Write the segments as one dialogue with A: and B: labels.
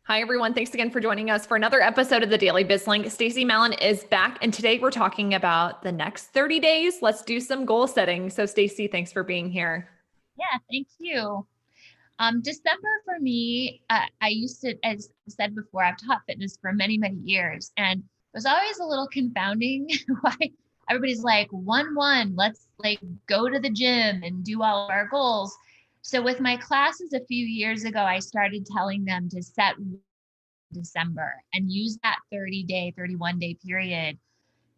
A: Hi, everyone. Thanks again for joining us for another episode of the Daily BizLink. Stacie Mallen is back, and today we're talking about the next 30 days. Let's do some goal setting. So, Stacie, thanks for being here.
B: Yeah, thank you. December for me, I used to, as I said before, I've taught fitness for many, many years, and it was always a little confounding why everybody's like, 1-1, let's like go to the gym and do all of our goals. So with my classes a few years ago, I started telling them to set December and use that 30-day, 31-day period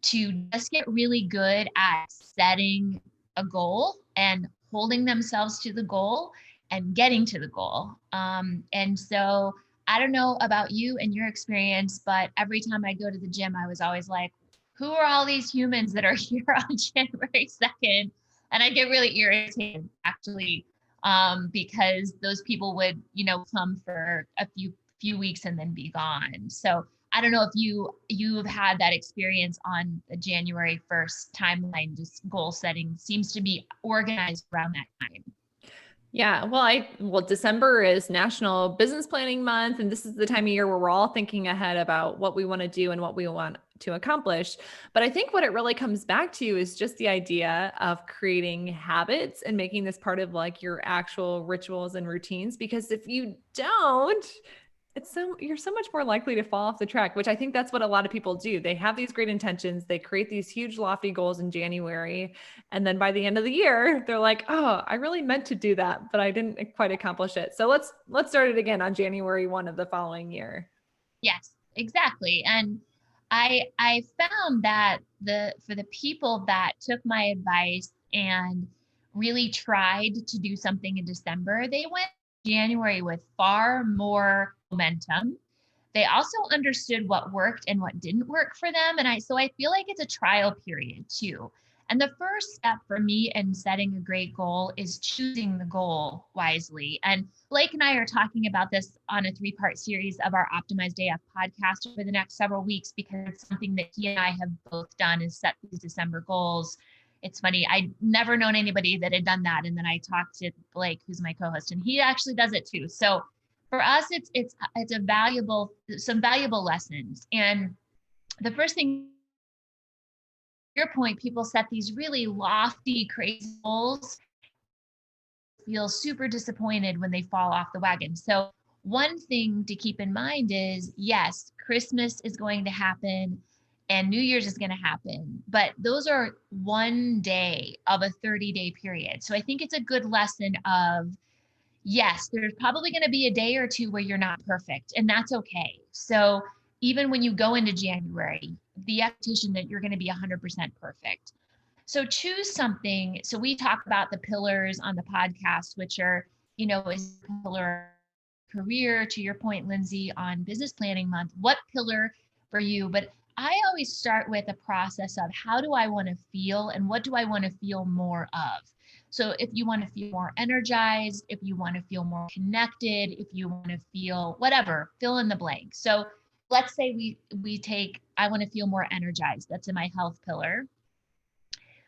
B: to just get really good at setting a goal and holding themselves to the goal and getting to the goal. And so I don't know about you and your experience, but every time I go to the gym, I was always like, who are all these humans that are here on January 2nd? And I get really irritated actually, because those people would, come for a few weeks and then be gone. So I don't know if you've had that experience on the January 1st timeline. Just goal setting seems to be organized around that time.
A: Yeah, well, December is National Business Planning Month, and this is the time of year where we're all thinking ahead about what we want to do and what we want to accomplish. But I think what it really comes back to is just the idea of creating habits and making this part of like your actual rituals and routines. Because if you don't, you're so much more likely to fall off the track, which I think that's what a lot of people do. They have these great intentions, they create these huge lofty goals in January, and then by the end of the year, they're like, "Oh, I really meant to do that, but I didn't quite accomplish it." So let's start it again on January 1 of the following year.
B: Yes, exactly. And I found that for the people that took my advice and really tried to do something in December, they went January with far more momentum. They also understood what worked and what didn't work for them. And I feel like it's a trial period too. And the first step for me in setting a great goal is choosing the goal wisely. And Blake and I are talking about this on a 3-part series of our Optimized AF podcast over the next several weeks, because it's something that he and I have both done, is set these December goals. It's funny, I'd never known anybody that had done that. And then I talked to Blake, who's my co-host, and he actually does it too. So for us, it's some valuable lessons. And the first thing, your point, people set these really lofty, crazy goals, feel super disappointed when they fall off the wagon. So one thing to keep in mind is, yes, Christmas is going to happen and New Year's is going to happen, but those are one day of a 30-day period. So I think it's a good lesson of, yes, there's probably going to be a day or two where you're not perfect, and that's okay. So even when you go into January, the expectation that you're going to be 100% perfect. So choose something. So we talk about the pillars on the podcast, which are, is pillar career, to your point, Lindsay, on business planning month, what pillar for you? But I always start with a process of, how do I want to feel and what do I want to feel more of? So if you want to feel more energized, if you want to feel more connected, if you want to feel whatever, fill in the blank. So let's say we take, I want to feel more energized. That's in my health pillar.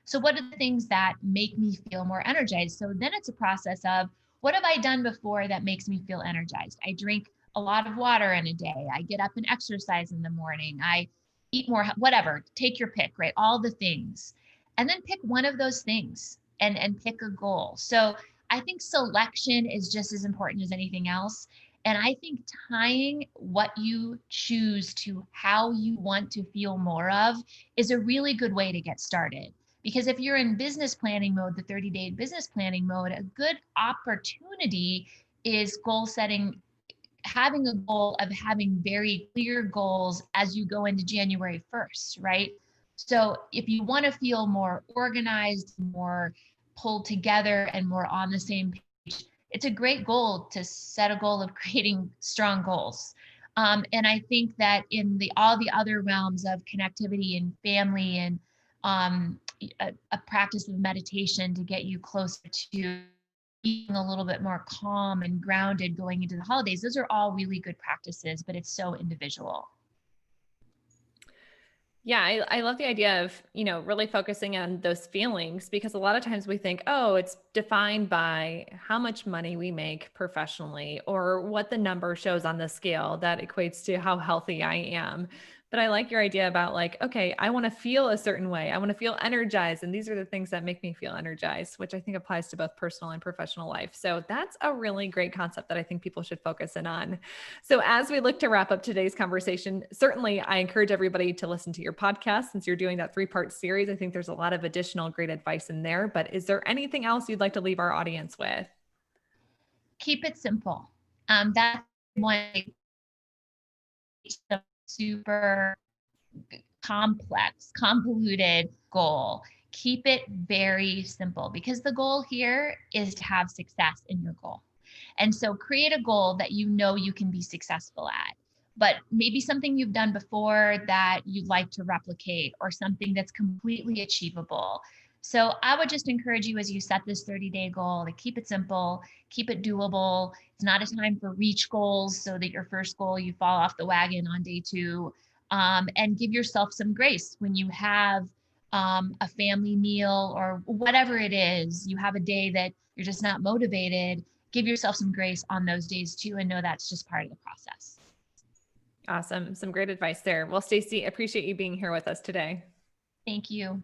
B: So what are the things that make me feel more energized? So then it's a process of, what have I done before that makes me feel energized? I drink a lot of water in a day. I get up and exercise in the morning. I eat more, whatever, take your pick, right? All the things. And then pick one of those things and pick a goal. So I think selection is just as important as anything else. And I think tying what you choose to how you want to feel more of is a really good way to get started. Because if you're in business planning mode, the 30-day business planning mode, a good opportunity is goal setting, having a goal of having very clear goals as you go into January 1st, right? So if you want to feel more organized, more pulled together, and more on the same page, it's a great goal to set a goal of creating strong goals. And I think that in all the other realms of connectivity and family and a practice of meditation to get you closer to being a little bit more calm and grounded going into the holidays. Those are all really good practices, but it's so individual.
A: Yeah, I love the idea of, really focusing on those feelings, because a lot of times we think, oh, it's defined by how much money we make professionally or what the number shows on the scale that equates to how healthy I am. But I like your idea about like, okay, I want to feel a certain way. I want to feel energized. And these are the things that make me feel energized, which I think applies to both personal and professional life. So that's a really great concept that I think people should focus in on. So as we look to wrap up today's conversation, certainly I encourage everybody to listen to your podcast since you're doing that 3-part series. I think there's a lot of additional great advice in there. But is there anything else you'd like to leave our audience with?
B: Keep it simple. That's one super complex, convoluted goal. Keep it very simple because the goal here is to have success in your goal. And so create a goal that you know you can be successful at, but maybe something you've done before that you'd like to replicate or something that's completely achievable. So I would just encourage you as you set this 30-day goal to keep it simple, keep it doable. It's not a time for reach goals so that your first goal, you fall off the wagon on day 2. And give yourself some grace when you have a family meal or whatever it is, you have a day that you're just not motivated, give yourself some grace on those days too, and know that's just part of the process.
A: Awesome. Some great advice there. Well, Stacie, appreciate you being here with us today.
B: Thank you.